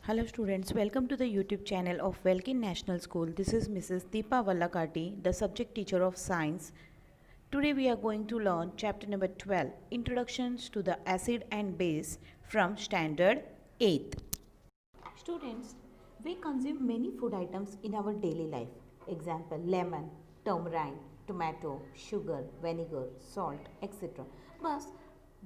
Hello students, welcome to the YouTube channel of Welkin National School. This is Mrs. Deepa Vallakati, the subject teacher of science. Today we are going to learn chapter number 12, Introductions to the Acid and Base from Standard 8th. Students, we consume many food items in our daily life. Example, lemon, tamarind, tomato, sugar, vinegar, salt, etc. But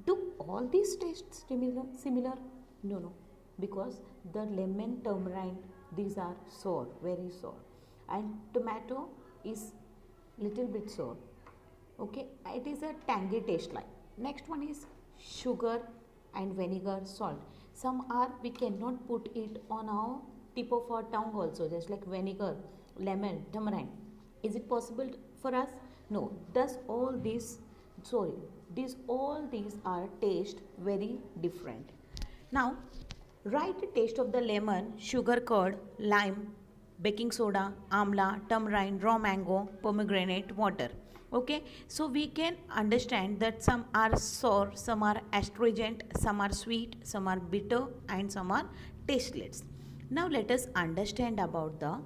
do all these taste similar? No, because the lemon, tamarind, these are sour, very sour, and tomato is little bit sour. Okay, it is a tangy taste like. Next one is sugar and vinegar, salt. Some are we cannot put it on our tip of our tongue also, just like vinegar, lemon, tamarind. Is it possible for us? No. Thus all these all these are taste very different. Now write the taste of the lemon, sugar curd, lime, baking soda, amla, tamarind, raw mango, pomegranate, water. Okay, so we can understand that some are sour, some are astringent, some are sweet, some are bitter, and some are tasteless. Now let us understand about the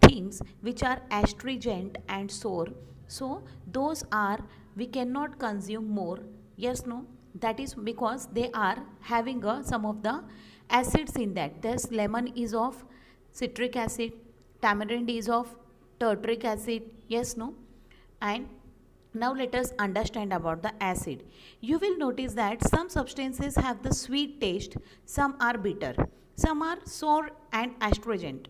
things which are astringent and sour. So those are we cannot consume more. Yes, no, that is because they are having some of the acids in that. Thus lemon is of citric acid, tamarind is of tartaric acid. Yes, no. And now let us understand about the acid. You will notice that some substances have the sweet taste, some are bitter, some are sour and astringent.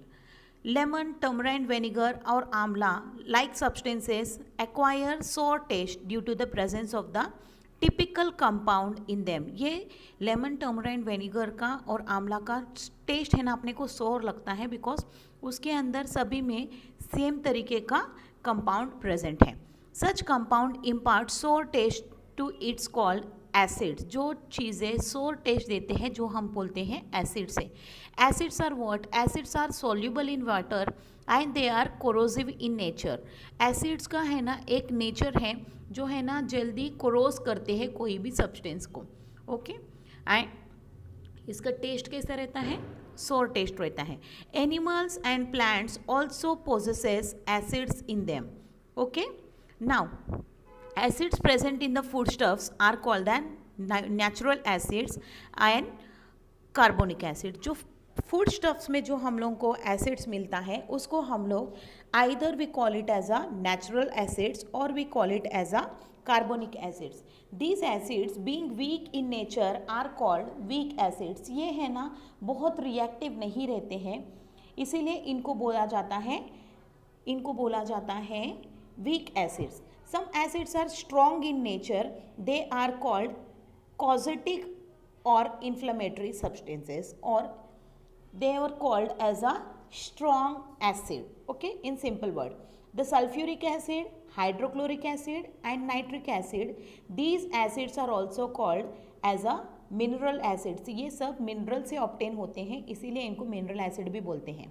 Lemon, tamarind vinegar or amla like substances acquire sour taste due to the presence of the typical compound in them. ये lemon, टर्मराइन, vinegar का और आंवला का test है ना अपने को सोर लगता है बिकॉज उसके अंदर सभी में सेम तरीके का कंपाउंड प्रेजेंट है. Such compound impart sour taste to it's called acids. जो चीज़ें सोर टेस्ट देते हैं जो हम बोलते हैं एसिड से. Acids are what? Acids are soluble in water and they are corrosive in nature. Acids का है ना एक नेचर है जो है ना जल्दी कोरोस करते हैं कोई भी सब्सटेंस को. ओके, एंड इसका टेस्ट कैसा रहता है? सोर टेस्ट रहता है. Animals and plants also possesses acids in them. Okay, now acids present in the foodstuffs are called the natural acids and carbonic acid. जो फूड स्टफ्स में जो हम लोगों को एसिड्स मिलता है उसको हम लोग either we call it as a natural acids और we call it as a carbonic acids. These acids being weak in nature are called weak acids. ये है ना बहुत रिएक्टिव नहीं रहते हैं, इसीलिए इनको बोला जाता है weak acids. Some acids are strong in nature. They are called causatic or inflammatory substances, or they are called as a strong acid. Okay, in simple word, the sulfuric acid, hydrochloric acid and nitric acid, these acids are also called as a mineral acids. ये सब mineral से obtain होते हैं, इसीलिए इनको mineral acid भी बोलते हैं.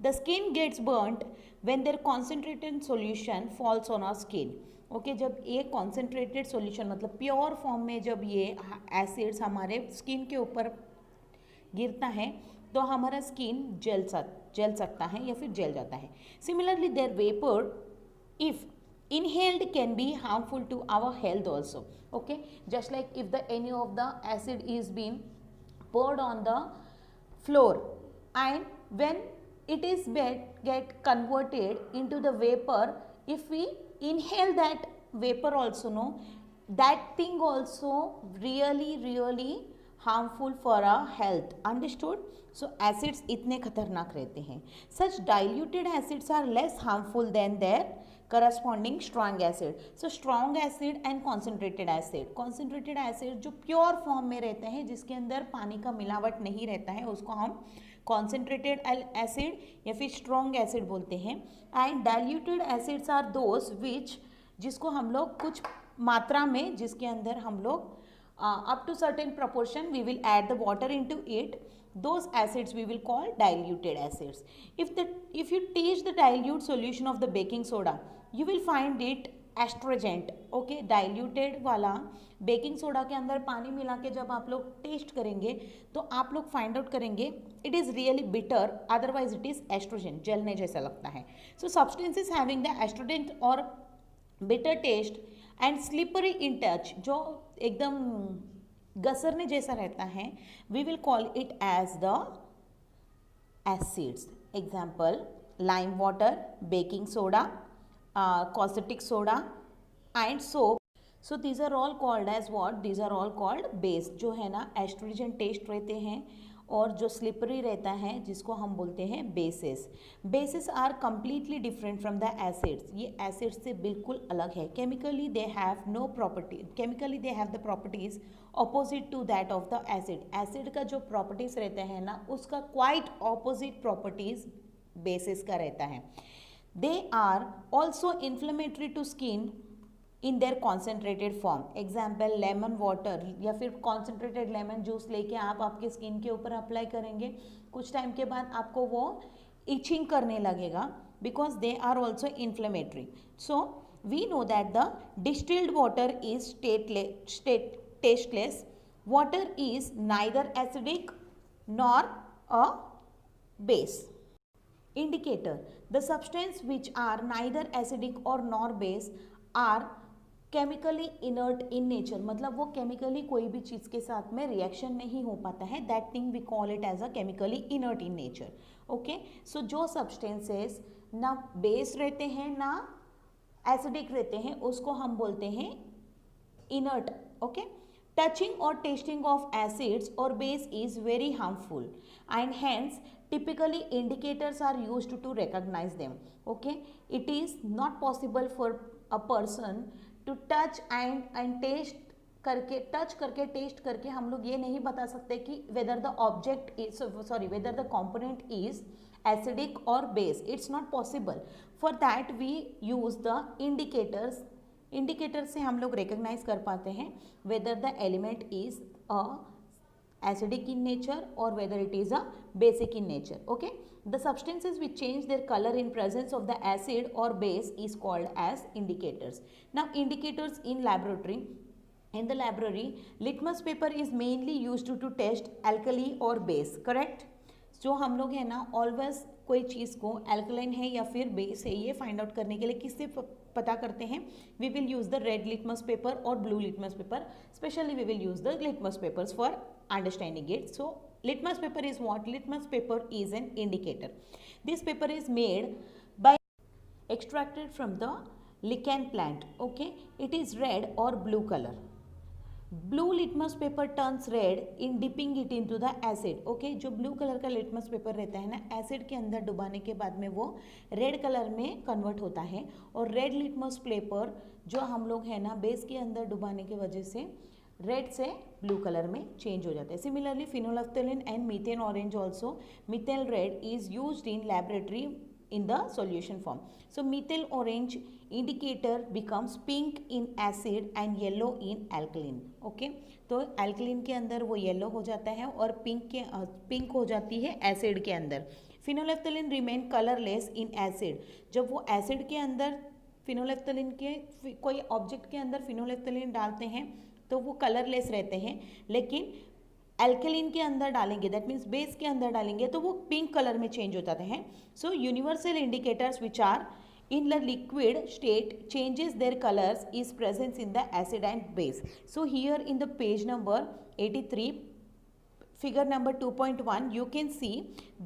The skin gets burnt when their concentrated solution falls on our skin. Okay, जब ये कॉन्सेंट्रेटेड सॉल्यूशन मतलब प्योर फॉर्म में जब ये एसिड्स हमारे स्किन के ऊपर गिरता है तो हमारा स्किन जल सकता है या फिर जल जाता है. Similarly their vapour if inhaled can be harmful to our health also. Okay, just like if the any of the acid is being poured on the floor and when it is get converted into the vapor, if we inhale that vapor also, no, that thing also really harmful for our health. Understood? So acids इतने खतरनाक रहते हैं. Such diluted acids are less harmful than their corresponding strong acid. So strong acid and concentrated acid जो pure form में रहते हैं जिसके अंदर पानी का मिलावट नहीं रहता है उसको हम कॉन्सेंट्रेटेड एसिड या फिर स्ट्रॉन्ग एसिड बोलते हैं. And diluted acids are those which जिसको हम लोग कुछ मात्रा में जिसके अंदर हम लोग up to certain proportion we will add the water into it, those acids we will call diluted acids. If you taste the dilute solution of the baking soda, you will find it astringent, okay, diluted वाला baking soda के अंदर पानी मिला के जब आप लोग test करेंगे तो आप लोग फाइंड आउट करेंगे it is really bitter, otherwise it is astringent, जलने जैसा लगता है. So substances having the astringent और bitter taste and slippery in touch, जो एकदम गसरने जैसा रहता है, we will call it as the acids. Example lime water, baking soda, caustic soda and soap. So these are all called as what? These are all called base. जो है ना oestrogen test रहते हैं और जो स्लिपरी रहता है जिसको हम बोलते हैं bases. Bases are completely different from the acids. ये एसिड्स से बिल्कुल अलग है. Chemically they have no property, chemically they have the properties opposite to that of the acid. Acid का जो प्रॉपर्टीज रहते हैं ना उसका क्वाइट ऑपोजिट प्रॉपर्टीज बेसिस का रहता है. They are also inflammatory to skin in their concentrated form. Example lemon water या फिर concentrated lemon juice लेके आप आपके स्किन के ऊपर अप्लाई करेंगे, कुछ टाइम के बाद आपको वो itching करने लगेगा because they are also inflammatory. So we know that the distilled water is tasteless. Water is neither acidic nor a base. Indicator, the substance which are neither acidic or nor base are chemically inert in nature. मतलब वो chemically कोई भी चीज़ के साथ में reaction नहीं हो पाता है. That thing we call it as a chemically inert in nature. Okay, so जो substances ना base रहते हैं ना acidic रहते हैं उसको हम बोलते हैं inert. Okay, touching or tasting of acids or base is very harmful and hence typically indicators are used to recognize them. Okay, it is not possible for a person to touch and taste करके touch करके taste करके हम लोग ये नहीं बता सकते कि whether the object is whether the component is acidic और base. It's not possible. For that we use the indicators. Indicator से हम लोग रिकग्नाइज कर पाते हैं whether the element is a acidic in nature or whether it is a basic in nature. Okay, the substances which change their color in presence of the acid or base is called as indicators. Now indicators in laboratory. In the laboratory, litmus paper is mainly used to test alkali or base. Correct? जो हम लोग है ना always कोई चीज़ को alkaline है या फिर बेस है ये फाइंड आउट करने के लिए किससे पता करते हैं? We will use the red litmus paper और blue litmus paper. Specially we will use the litmus papers for understanding it. So litmus paper is what? Litmus paper is an indicator. This paper is made by extracted from the lichen plant. Okay, it is red or blue color. Blue litmus paper turns red in dipping it into the acid. Okay, जो blue colour का litmus paper रहता है ना acid के अंदर डुबाने के बाद में वो रेड कलर में कन्वर्ट होता है और रेड litmus paper जो हम लोग है ना बेस के अंदर डुबाने की वजह से रेड से ब्लू कलर में चेंज हो जाता है. Similarly phenolphthalein and methane orange also methyl red is used in laboratory in the solution form. So methyl orange indicator becomes pink in acid and yellow in alkaline. Okay, तो alkaline के अंदर वो yellow हो जाता है और pink हो जाती है acid के अंदर. Phenolphthalein remain colorless in acid. जब वो acid के अंदर phenolphthalein के कोई object के अंदर phenolphthalein डालते हैं तो वो कलरलेस रहते हैं, लेकिन एल्कलिन के अंदर डालेंगे दैट मीन्स बेस के अंदर डालेंगे तो वो पिंक कलर में चेंज हो जाते हैं. So universal indicators which are in the liquid state changes their colours is presence in the acid and base. So here in the page number 83 figure number 2.1 you can see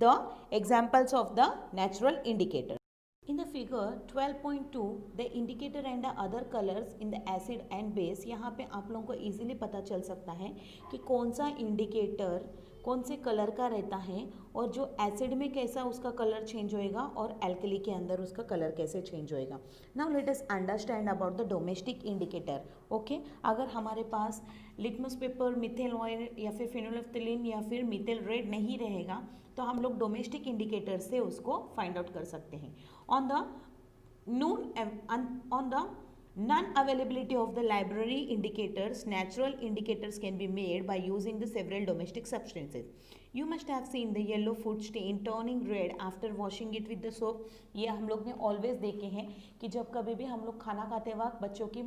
the examples of the natural indicator. In the figure 12.2 the indicator and the other colors in the acid and base. यहाँ पे आप लोगों को easily पता चल सकता है कि कौन सा इंडिकेटर कौन से कलर का रहता है और जो एसिड में कैसा उसका कलर चेंज होएगा और एल्कली के अंदर उसका कलर कैसे चेंज होएगा. Now let us understand about the domestic indicator. Okay, अगर हमारे पास लिटमस पेपर, मिथाइल ऑयल या फिर फिनोलेफ्थेलिन या फिर मिथाइल रेड नहीं रहेगा तो हम लोग डोमेस्टिक इंडिकेटर से उसको फाइंड आउट कर सकते हैं. On the non-availability of the library indicators, natural indicators can be made by using the several domestic substances. You must have seen the yellow food stain turning red after washing it with the soap. ये हम लोग ने always देखे हैं कि जब कभी भी हम लोग खाना खाते वक्त बच्चों की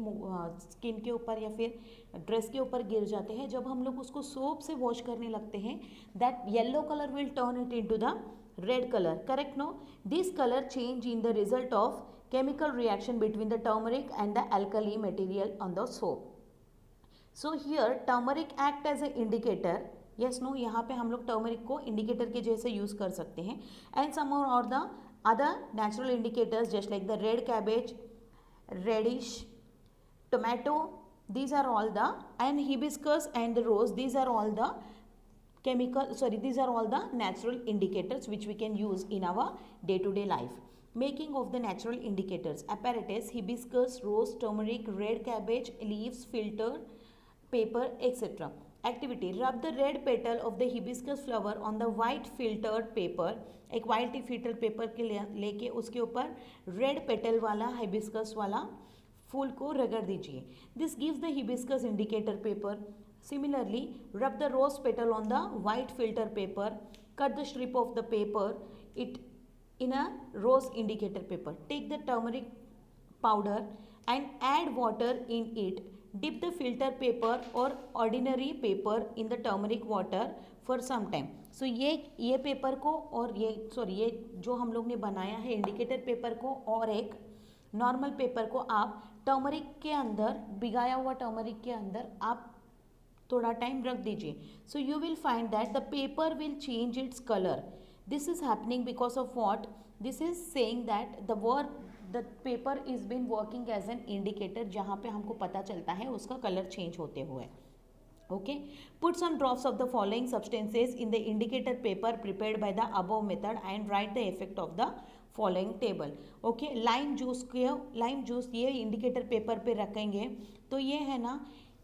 स्किन के ऊपर या फिर ड्रेस के ऊपर गिर जाते हैं, जब हम लोग उसको सोप से वॉश करने लगते हैं, that yellow colour will turn it into the red color. Correct? No, this color change in the result of chemical reaction between the turmeric and the alkali material on the soap. So here turmeric act as a indicator. Yes, no, यहाँ पे हम लोग turmeric को indicator के जैसे use कर सकते हैं. And some more or the other natural indicators just like the red cabbage, radish, tomato. These are all the, and hibiscus and the rose. These are all the these are all the natural indicators which we can use in our day-to-day life. Making of the natural indicators: apparatus, hibiscus, rose, turmeric, red cabbage, leaves, filter, paper, etc. Activity: rub the red petal of the hibiscus flower on the white filtered paper. एक white filtered paper के लेके उसके ऊपर red petal वाला hibiscus वाला फूल को रगड़ दीजिए. This gives the hibiscus indicator paper. Similarly, rub the rose petal on the white filter paper. Cut the strip of the paper it in a rose indicator paper. Take the turmeric powder and add water in it. Dip the filter paper or ordinary paper in the turmeric water for some time. So ये paper को और ये जो हम लोग ने बनाया है इंडिकेटर पेपर को और एक नॉर्मल पेपर को आप टर्मरिक के अंदर, भिगाया हुआ टर्मरिक के अंदर आप थोड़ा टाइम रख दीजिए. So you will find that the paper will change its colour. This is happening because of what? This is saying that the paper is been working as an indicator, जहाँ पे हमको पता चलता है उसका कलर चेंज होते हुए. Okay, put some drops of the following substances in the indicator paper prepared by the above method and write the effect of the following table. Okay, lime juice ये इंडिकेटर पेपर पे रखेंगे तो ये है ना,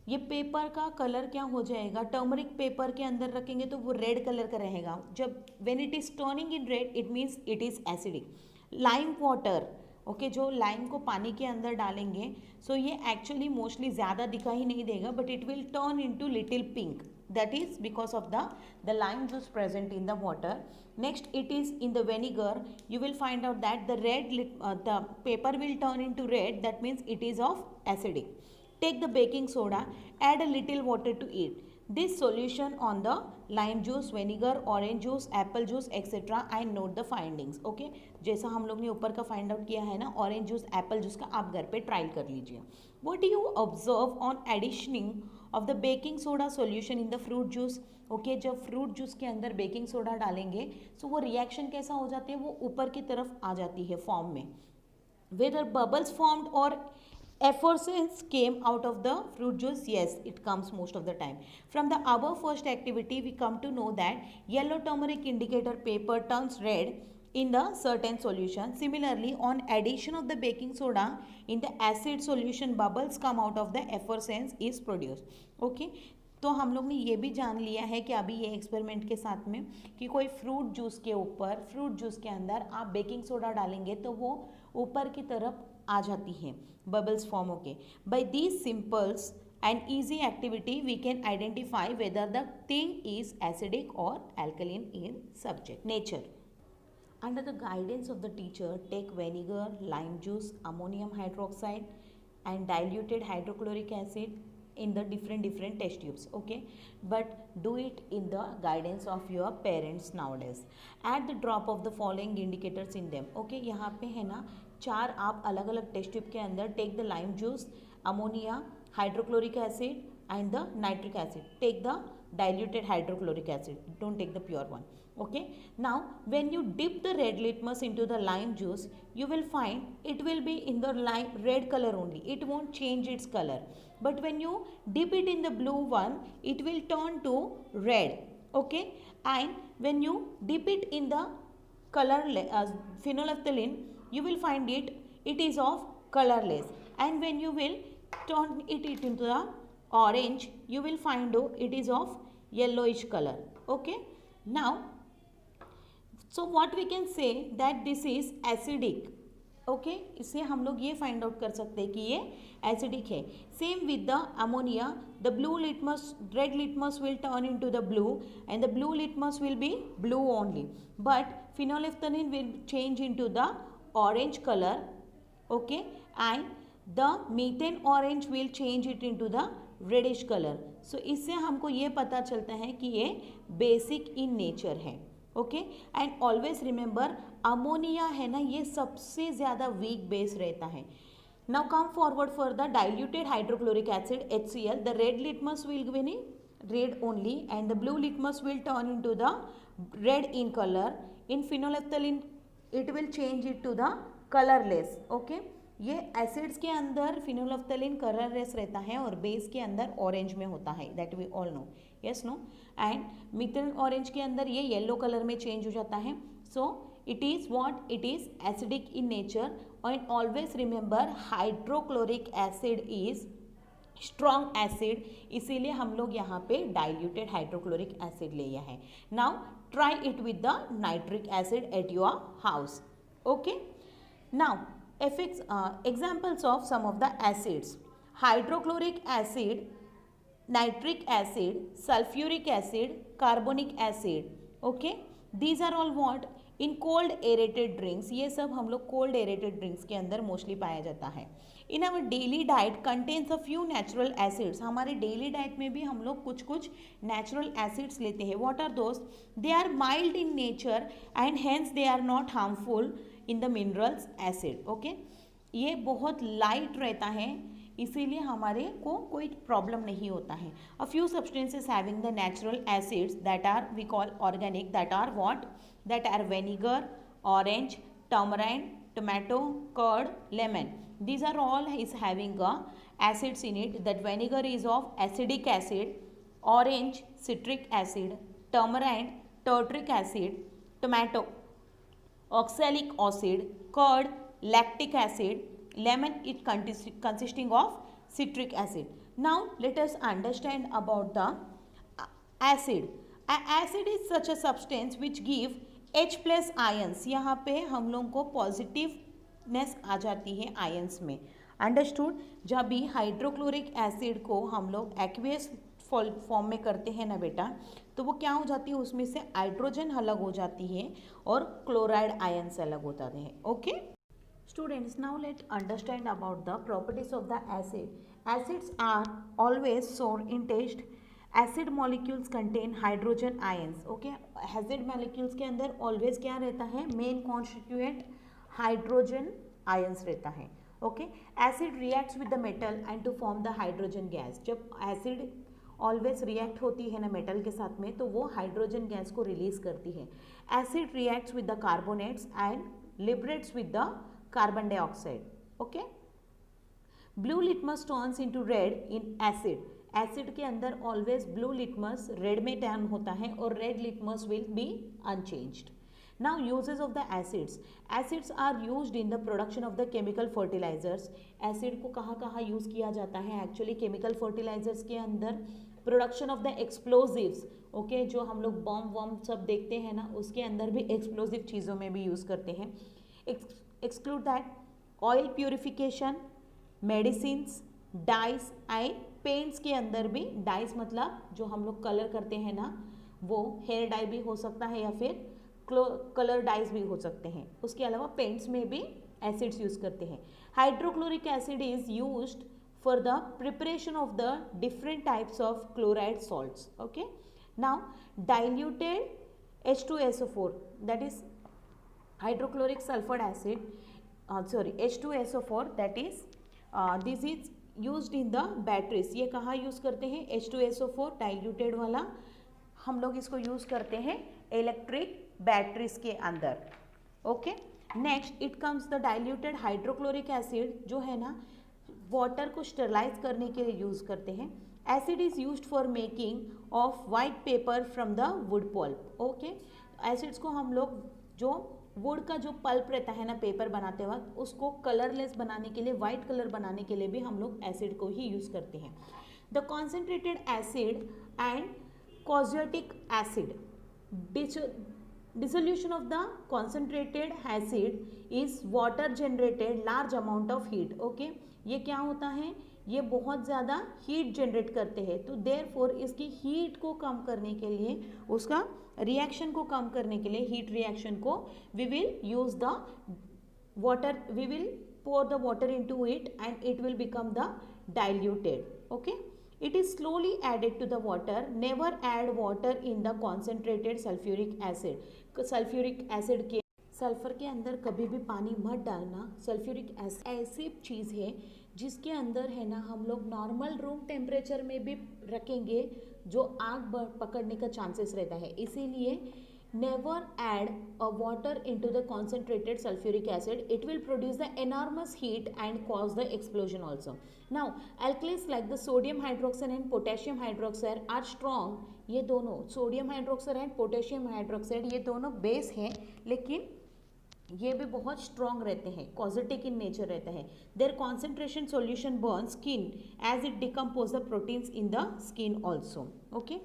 ये पेपर का colour क्या हो जाएगा, टर्मरिक पेपर के अंदर रखेंगे तो वो रेड कलर का रहेगा. जब when it is turning in read it means it is acidic. Lime water, okay, जो लाइम को पानी के अंदर डालेंगे सो ये एक्चुअली मोस्टली ज़्यादा दिखाई नहीं देगा but it will turn into little pink. That is because of the lime juice present in the water. Next, it is in the vinegar. You will find out that the paper will turn into red. That means it is of acidic. Take the baking soda, add a little water to it. This solution on the lime juice, vinegar, orange juice, apple juice, etc. and note the findings. Okay, जैसा हम लोग ने ऊपर का find out किया है ना, orange juice, Apple juice का आप घर पे ट्रायल कर लीजिए. What do you observe on additioning of the baking soda solution in the fruit juice? Okay, जब फ्रूट जूस के अंदर बेकिंग सोडा डालेंगे सो वो रिएक्शन कैसा हो जाती है, वो ऊपर की तरफ आ जाती है फॉर्म में. Whether bubbles formed or effervescence came out of the fruit juice? Yes, it comes most of the time. From the above first activity, we come to know that yellow turmeric indicator paper turns red in the certain solution. Similarly, on addition of the baking soda in the acid solution, bubbles come out of the effervescence is produced. Okay, तो हम लोग ने ये भी जान लिया है कि अभी ये एक्सपेरिमेंट के साथ में कि कोई फ्रूट जूस के ऊपर, फ्रूट जूस के अंदर आप बेकिंग सोडा डालेंगे तो वो ऊपर की तरफ आ जाती है, बबल्स फॉर्म होके. By these simples and easy activity we can identify whether the thing is acidic और alkaline in subject. Nature. Under the guidance of the teacher, take vinegar, lime juice, ammonium hydroxide and diluted hydrochloric acid in the different test tubes. Okay, but do it in the guidance of your parents nowadays. Add the drop of the following indicators in them. Okay, यहाँ पे है ना 4 आप अलग अलग test tube के अंदर take the lime juice, ammonia, hydrochloric acid and the nitric acid. Take the diluted hydrochloric acid, don't take the pure one. Okay, now when you dip the red litmus into the lime juice, you will find it will be in the lime red color only, it won't change its color. But when you dip it in the blue one, it will turn to red. Okay, and when you dip it in the color phenolphthalein, you will find it is of colorless. And when you will turn it into the orange, you will find it is of yellowish color. Okay, now so what we can say that this is acidic. Okay, इससे हम लोग ये find out कर सकते हैं कि ये acidic है. Same with the ammonia, the blue litmus, red litmus will turn into the blue and the blue litmus will be blue only, but phenolphthalein will change into the orange color, okay, and the methane orange will change it into the reddish color. So इससे हमको ये पता चलता है कि ये basic in nature है. Okay, and always remember ammonia है ना, ये सबसे ज़्यादा वीक बेस रहता है. Now come forward for the diluted hydrochloric acid HCl, the red litmus will be red only and the blue litmus will turn into the red in color. In phenolphthalein it will change it to the colorless. Okay, ये acids के अंदर फिनोल्फ्थलीन colourless रहता है और base के अंदर orange में होता है, that we all know. Yes no. And methyl orange के अंदर ये येलो कलर में चेंज हो जाता है. So it is what, it is acidic in nature. And always remember hydrochloric acid is strong acid, इसीलिए हम लोग यहाँ पे डाइल्यूटेड हाइड्रोक्लोरिक एसिड लिया है. Now try it with the nitric acid at your house. Okay, now examples of some of the acids: hydrochloric acid, nitric acid, sulfuric acid, carbonic acid. Okay, these are all what in cold aerated drinks. ये सब हम लोग cold aerated drinks के अंदर mostly पाया जाता है. In our daily diet contains a few natural acids. हमारे डेली डाइट में भी हम लोग कुछ कुछ नेचुरल एसिड्स लेते हैं. व्हाट आर दोस्त? They are mild in nature and hence they are not harmful in the minerals acid. Okay, ये बहुत लाइट रहता है, इसीलिए हमारे को कोई प्रॉब्लम नहीं होता है. A few substances having the natural acids that are we call organic, that are what, that are vinegar, orange, tamarind, tomato, curd, lemon. These are all is having acids in it. That vinegar is of acidic acid, orange citric acid, tamarind tartaric acid, tomato oxalic acid, curd lactic acid, lemon it consisting of citric acid. Now let us understand about the acid. Acid is such a substance which give H plus ions. यहाँ पे हम लोग को positive नेस आ जाती है ions में. Understood. जब भी हाइड्रोक्लोरिक एसिड को हम लोग एक्वियस फॉर्म में करते हैं ना बेटा, तो वो क्या हो जाती है, उसमें से हाइड्रोजन अलग हो जाती है और क्लोराइड आयंस अलग होता है. Okay students, now let understand about the properties of the acid. Acids are always sour in taste. Acid molecules contain hydrogen ions. Okay, acid molecules के अंदर ऑलवेज क्या रहता है, मेन कॉन्स्टिट्यूएंट हाइड्रोजन आयंस रहता है. Okay, acid reacts with the metal and to form the hydrogen gas. जब acid always react होती है ना मेटल के साथ में, तो वो हाइड्रोजन गैस को रिलीज करती है. Acid reacts with the carbonates and liberates with the carbon dioxide. Okay, blue litmus turns into red in acid. Acid के अंदर ऑलवेज ब्लू लिटमस रेड में टर्न होता है और red litmus will be unchanged. Now uses of the acids. Acids are used in the production of the chemical fertilizers. Acid को कहाँ कहाँ use किया जाता है? Actually chemical fertilizers के अंदर production of the explosives. Okay, जो हम लोग बॉम्ब वॉम्ब सब देखते हैं ना, उसके अंदर भी एक्सप्लोजिव चीज़ों में भी यूज़ करते हैं. Exclude that oil purification, medicines, dyes and paints के अंदर भी. dyes मतलब जो हम लोग कलर करते हैं ना, वो हेयर डाई भी हो सकता है या फिर कलर डाइज भी हो सकते हैं. उसके अलावा पेंट्स में भी एसिड्स यूज करते हैं. Hydrochloric acid is used for the preparation of the different types of chloride salts. Okay, now diluted H2SO4, that is hydrochloric sulphur acid, sorry H2SO4, that is this is used in the batteries. ये कहाँ use करते हैं? H2SO4 diluted वाला हम लोग इसको use करते हैं इलेक्ट्रिक बैटरीज के अंदर. Okay, next it comes the diluted hydrochloric acid, जो है ना वाटर को स्टरलाइज करने के लिए यूज करते हैं. Acid is used for making of white paper from the wood pulp. Okay, acids को हम लोग जो वुड का जो पल्प रहता है ना पेपर बनाते वक्त, उसको कलरलेस बनाने के लिए, वाइट कलर बनाने के लिए भी हम लोग एसिड को ही यूज करते हैं. द कॉन्सेंट्रेटेड एसिड एंड कॉजियोटिक acid, Dissolution of the concentrated acid is water generated large amount of heat. Okay ये क्या होता है, ये बहुत ज़्यादा हीट जनरेट करते हैं, तो देयरफॉर इसकी हीट को कम करने के लिए, उसका रिएक्शन को कम करने के लिए, हीट रिएक्शन को, we will use the water, we will pour the water into it and it will become the diluted. Okay, it is slowly added to the water. Never add water in the concentrated sulfuric acid. Sulphuric acid के, sulphur के अंदर कभी भी पानी मत डालना. Sulphuric acid ऐसी चीज़ है जिसके अंदर है ना, हम लोग नॉर्मल रूम टेम्परेचर में भी रखेंगे जो आग पकड़ने का चांसेस रहता है. इसीलिए never add a water into the concentrated sulfuric acid. It will produce the enormous heat and cause the explosion also. Now alkalis like the sodium hydroxide and potassium hydroxide are strong. ये दोनों sodium hydroxide and potassium hydroxide ये दोनों base हैं, लेकिन ये भी बहुत strong रहते हैं, कॉजेटिक इन नेचर रहता है. Their concentration solution burn skin as it decompose the proteins in the skin also. Okay,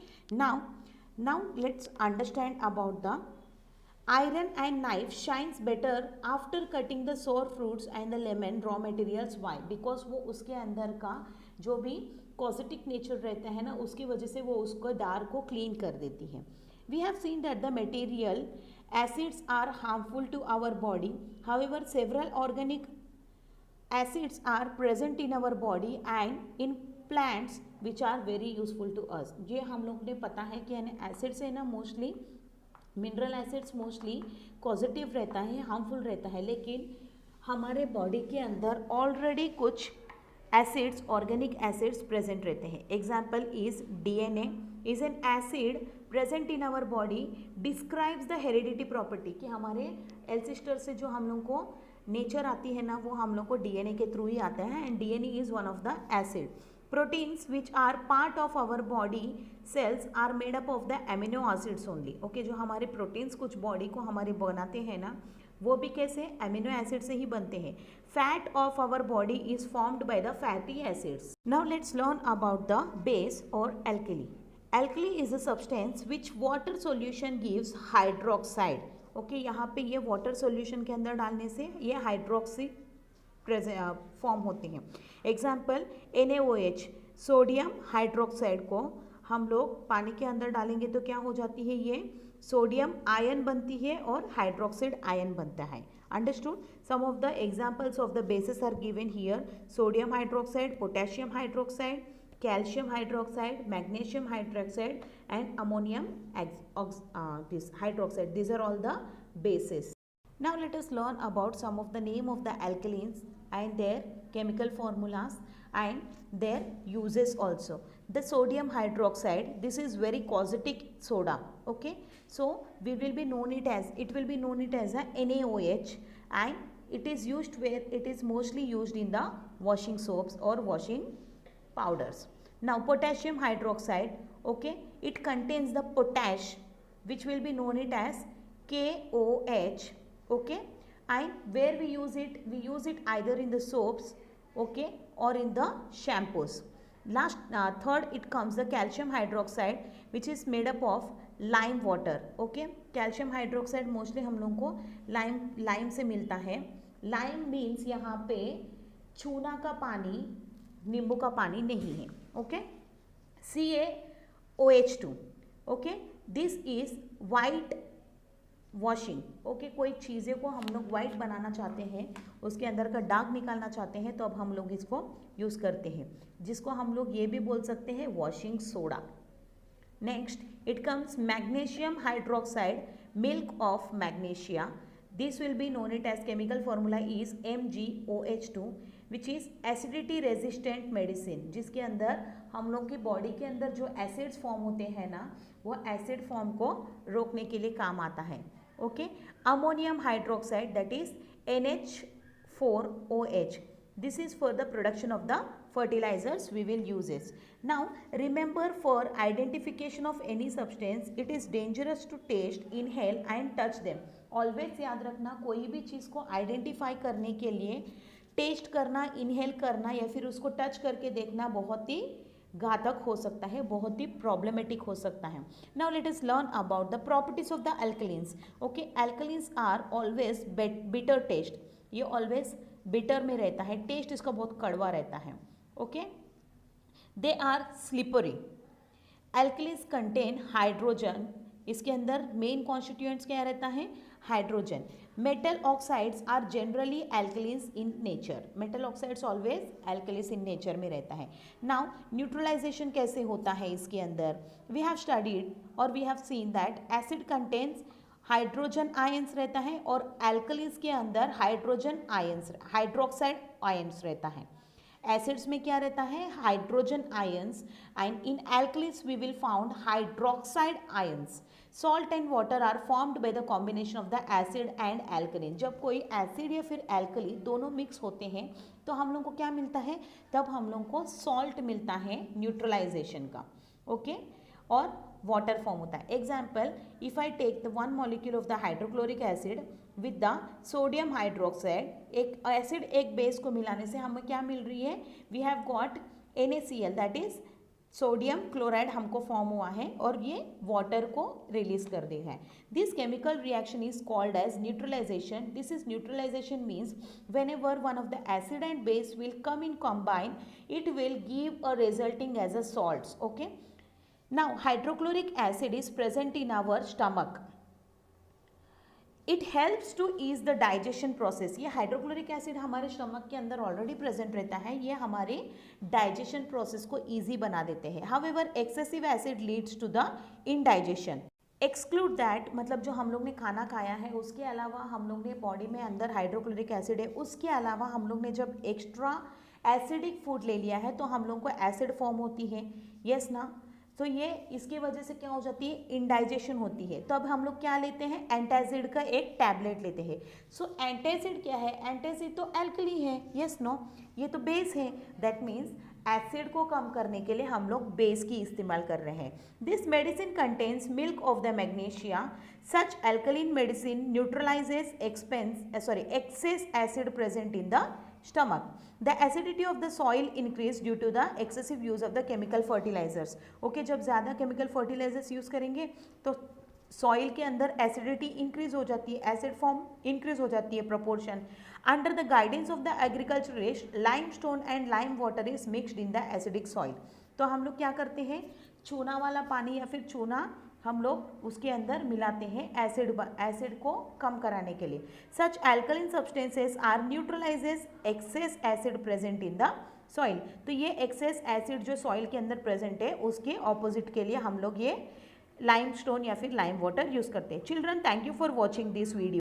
now let's understand about the iron and knife shines better after cutting the sour fruits and the lemon raw materials. Why? Because वो उसके अंदर का जो भी कॉजेटिक nature रहता है ना, उसकी वजह से वो उसको दार को क्लीन कर देती है. We have seen that the material acids are harmful to our body. However, several organic acids are present in our body and in plants which are very useful to us. ये हम लोग ने पता है कि एसिड्स है ना, mostly mineral acids mostly positive रहता है, हार्मफुल रहता है, लेकिन हमारे बॉडी के अंदर ऑलरेडी कुछ एसिड्स, ऑर्गेनिक एसिड्स प्रेजेंट रहते हैं. Example is DNA is an acid present in our body, describes the heredity property, कि हमारे एंसेस्टर से जो हम लोग को नेचर आती है ना, वो हम लोग को DNA के थ्रू ही आता है. And DNA is one of the acid. Proteins which are part of our body cells are made up of the amino acids only. Okay, जो हमारे प्रोटीन्स कुछ बॉडी को हमारे बनाते हैं ना, वो भी कैसे, अमीनो एसिड से ही बनते हैं. Fat of our body is formed by the fatty acids. Now let's learn about the base और alkali. Alkali is a substance which water solution gives hydroxide. Okay, यहाँ पे ये वाटर सॉल्यूशन के अंदर डालने से ये हाइड्रोक्सी फॉर्म होते हैं. एग्जाम्पल NaOH, सोडियम हाइड्रोक्साइड को हम लोग पानी के अंदर डालेंगे तो क्या हो जाती है, ये सोडियम आयन बनती है और हाइड्रोक्साइड आयन बनता है. Understood. Some of the examples of the bases are given here. Sodium hydroxide, potassium hydroxide, calcium hydroxide, magnesium hydroxide and ammonium this hydroxide. These are all the bases. Now let us learn about some of the name of the alkalines and their chemical formulas and their uses also. The sodium hydroxide, this is very causatic soda. Okay, so it will be known as a NaOH, and it is used where it is mostly used in the washing soaps or washing powders. Now potassium hydroxide, okay, it contains the potash which will be known it as KOH. Okay, and where we use it either in the soaps, okay, or in the shampoos. Third it comes the calcium hydroxide which is made up of lime water. Okay, calcium hydroxide mostly हम लोग को lime से मिलता है. Lime means यहाँ पे चूना का पानी, नींबू का पानी नहीं है. Okay, CaOH2. Okay, this is white washing. Okay, कोई चीज़ें को हम लोग वाइट बनाना चाहते हैं, उसके अंदर का दाग निकालना चाहते हैं, तो अब हम लोग इसको यूज़ करते हैं, जिसको हम लोग ये भी बोल सकते हैं washing soda. Next it comes magnesium hydroxide, milk of magnesia. This will be known it as chemical formula is MgOH2 which is acidity resistant medicine, जिसके अंदर हम लोग की बॉडी के अंदर जो एसिड्स फॉर्म होते हैं ना, वो एसिड फॉर्म को रोकने के लिए काम आता है. Okay, ammonium hydroxide that is NH4OH. This is for the production of the fertilizers we will use it. Now remember, for identification of any substance it is dangerous to taste, inhale and touch them. Always याद रखना, कोई भी चीज़ को identify करने के लिए test करना, inhale करना या फिर उसको टच करके देखना बहुत ही घातक हो सकता है, बहुत ही प्रॉब्लमेटिक हो सकता है. Now let us learn about the properties of the alkalines. Okay, alkalines are always bitter taste. ये ऑलवेज बिटर में रहता है, टेस्ट इसका बहुत कड़वा रहता है. Okay, they are slippery. Alkalines contain hydrogen. इसके अंदर मेन कॉन्स्टिट्यूएंट्स क्या रहता है? Hydrogen. Metal oxides are generally alkalines in nature. Metal oxides always alkalines in nature में रहता है. नाउ न्यूट्रलाइजेशन कैसे होता है इसके अंदर? वी हैव स्टडीड और we have seen that acid contains hydrogen ions रहता है और एल्कलीन्स के अंदर हाइड्रोजन आयंस, हाइड्रोक्साइड आयंस रहता है. एसिड्स में क्या रहता है? Hydrogen ions. And in alkalines we will found hydroxide ions. Salt and water are formed by the combination of the acid and alkaline. जब कोई एसिड या फिर एल्कली दोनों मिक्स होते हैं तो हम लोग को क्या मिलता है? तब हम लोग को सॉल्ट मिलता है न्यूट्रलाइजेशन का. ओके, और वाटर फॉर्म होता है. Example, if I take the 1 molecule of the hydrochloric acid with the sodium hydroxide, एक एसिड एक बेस को मिलाने से हमें क्या मिल रही है? We have got NaCl, that is sodium chloride हमको फॉर्म हुआ है और ये वाटर को रिलीज कर देगा है. This chemical reaction is called as neutralization. This is neutralization means whenever one of the acid and base will come in combine, it will give a resulting as a salts. Okay, now hydrochloric acid is present in our stomach. It helps to ease the digestion process. ये hydrochloric acid हमारे stomach के अंदर already present रहता है, ये हमारे digestion process को easy बना देते हैं. However excessive acid leads to the indigestion. Exclude that, मतलब जो हम लोग ने खाना खाया है उसके अलावा हम लोग ने बॉडी में अंदर हाइड्रोक्लोरिक एसिड है, उसके अलावा हम लोग ने जब एक्स्ट्रा एसिडिक फूड ले लिया है तो हम लोग को एसिड फॉर्म होती है. यस ना? तो ये इसकी वजह से क्या हो जाती है? इंडाइजेशन होती है. तो अब हम लोग क्या लेते हैं? एंटासिड का एक टैबलेट लेते हैं. सो एंटासिड क्या है? एंटासिड तो एल्कली है. Yes no? ये तो बेस है. दैट मीन्स एसिड को कम करने के लिए हम लोग बेस की इस्तेमाल कर रहे हैं. This medicine contains milk of the magnesia. Such alkaline medicine neutralises excess acid present in the stomach. The acidity of the soil increase due to the excessive use of the chemical fertilizers. Okay, जब ज़्यादा chemical fertilizers use करेंगे तो soil के अंदर acidity increase हो जाती है, acid form increase हो जाती है proportion. Under the guidance of the agriculturist, lime stone and lime water is mixed in the acidic soil. तो हम लोग क्या करते हैं? चूना वाला पानी या फिर चूना हम लोग उसके अंदर मिलाते हैं एसिड को कम कराने के लिए. Such alkaline substances are neutralizes excess acid present in the soil. तो ये एक्सेस एसिड जो सॉइल के अंदर प्रेजेंट है उसके ऑपोजिट के लिए हम लोग ये लाइमस्टोन या फिर लाइम वाटर यूज करते हैं. Children, thank you for watching this video.